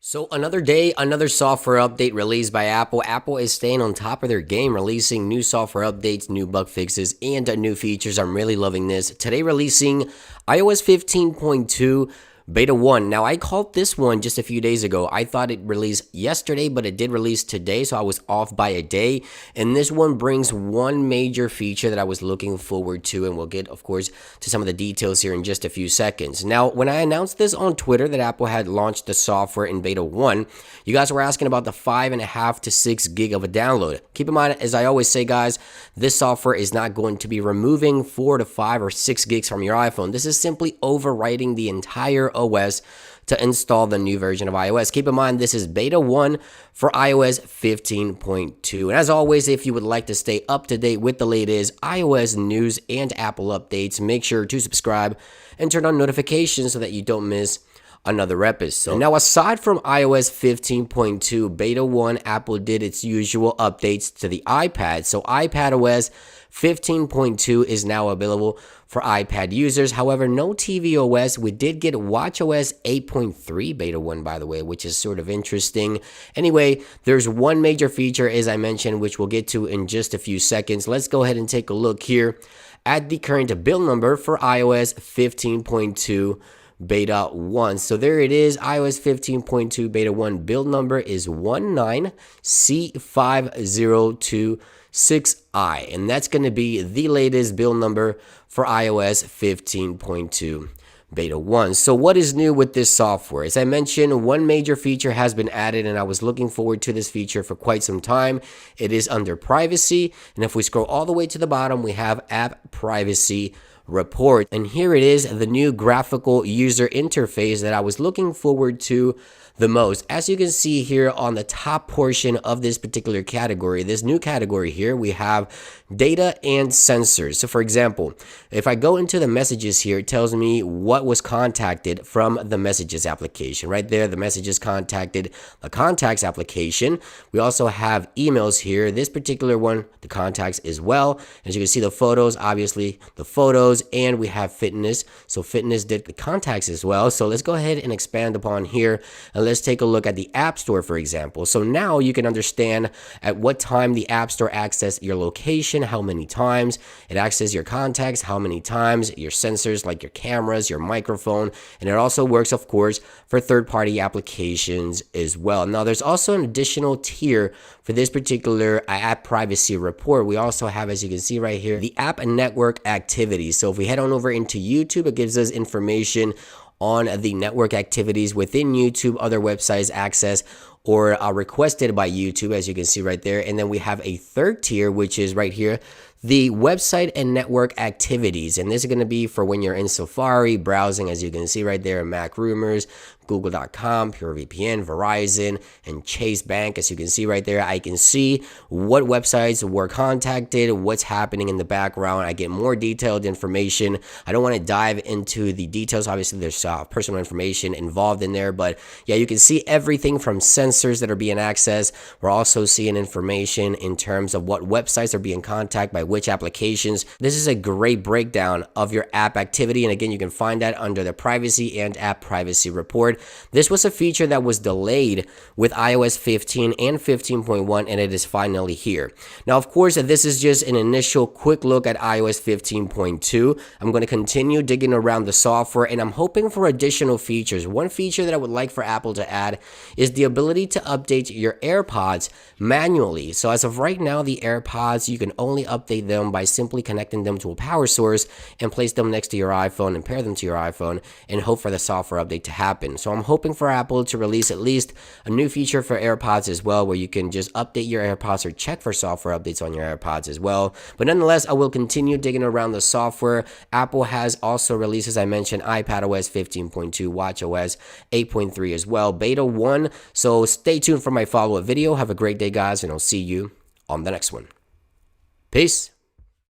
So another day, another software update released by Apple. Apple is staying on top of their game, releasing new software updates, new bug fixes, and new features. I'm really loving this. Today releasing iOS 15.2 Beta 1. Now, I called this one just a few days ago. I thought it released yesterday, but it did release today, so I was off by a day. And this one brings one major feature that I was looking forward to, and we'll get, of course, to some of the details here in just a few seconds. Now, when I announced this on Twitter that Apple had launched the software in Beta 1, you guys were asking about the 5.5 to 6 gig of a download. Keep in mind, as I always say, guys, this software is not going to be removing 4 to 5 or 6 gigs from your iPhone. This is simply overwriting the entire OS to install the new version of iOS. Keep in mind, this is Beta 1 for iOS 15.2. And as always, if you would like to stay up to date with the latest iOS news and Apple updates, make sure to subscribe and turn on notifications so that you don't miss another episode. Now, aside from iOS 15.2 Beta 1, Apple did its usual updates to the iPad. So iPadOS 15.2 is now available for iPad users. However, no tvOS. We did get watchOS 8.3 Beta 1, by the way, which is sort of interesting. Anyway, there's one major feature, as I mentioned, which we'll get to in just a few seconds. Let's go ahead and take a look here at the current build number for iOS 15.2 Beta 1. So there it is. iOS 15.2 Beta 1 build number is 19C5026I, and that's going to be the latest build number for iOS 15.2 Beta 1. So what is new with this software? As I mentioned, one major feature has been added, and I was looking forward to this feature for quite some time. It is under privacy, and if we scroll all the way to the bottom, we have app privacy report, and here it is, the new graphical user interface that I was looking forward to the most. As you can see here on the top portion of this particular category, this new category here, we have data and sensors. So for example, if I go into the messages here, it tells me what was contacted from the messages application. Right there, the messages contacted, the contacts application. We also have emails here. This particular one, the contacts as well. As you can see, the photos, obviously the photos, and we have fitness. So fitness did the contacts as well. So let's go ahead and expand upon here, and let's take a look at the App Store, for example. So now you can understand at what time the App Store accessed your location, how many times it accessed your contacts, how many times your sensors like your cameras, your microphone, and it also works, of course, for third-party applications as well. Now, there's also an additional tier for this particular app privacy report. We also have, as you can see right here, the app and network activities. So if we head on over into YouTube, it gives us information on the network activities within YouTube, other websites access or requested by YouTube, as you can see right there. And then we have a third tier, which is right here, the website and network activities. And this is going to be for when you're in Safari, browsing, as you can see right there, Mac Rumors, Google.com, PureVPN, Verizon, and Chase Bank. As you can see right there, I can see what websites were contacted, what's happening in the background. I get more detailed information. I don't want to dive into the details. Obviously, there's personal information involved in there, but yeah, you can see everything from sensors that are being accessed. We're also seeing information in terms of what websites are being contacted by which applications. This is a great breakdown of your app activity, and again, you can find that under the privacy and app privacy report. This was a feature that was delayed with iOS 15 and 15.1, and it is finally here. Now, of course, this is just an initial quick look at iOS 15.2. I'm going to continue digging around the software, and I'm hoping for additional features. One feature that I would like for Apple to add is the ability to update your AirPods manually. So as of right now, the AirPods, you can only update them by simply connecting them to a power source and place them next to your iPhone and pair them to your iPhone and hope for the software update to happen. So I'm hoping for Apple to release at least a new feature for AirPods as well, where you can just update your AirPods or check for software updates on your AirPods as well. But nonetheless, I will continue digging around the software. Apple has also released, as I mentioned, iPadOS 15.2, watchOS 8.3 as well, Beta 1. So stay tuned for my follow-up video. Have a great day, guys, and I'll see you on the next one. Peace.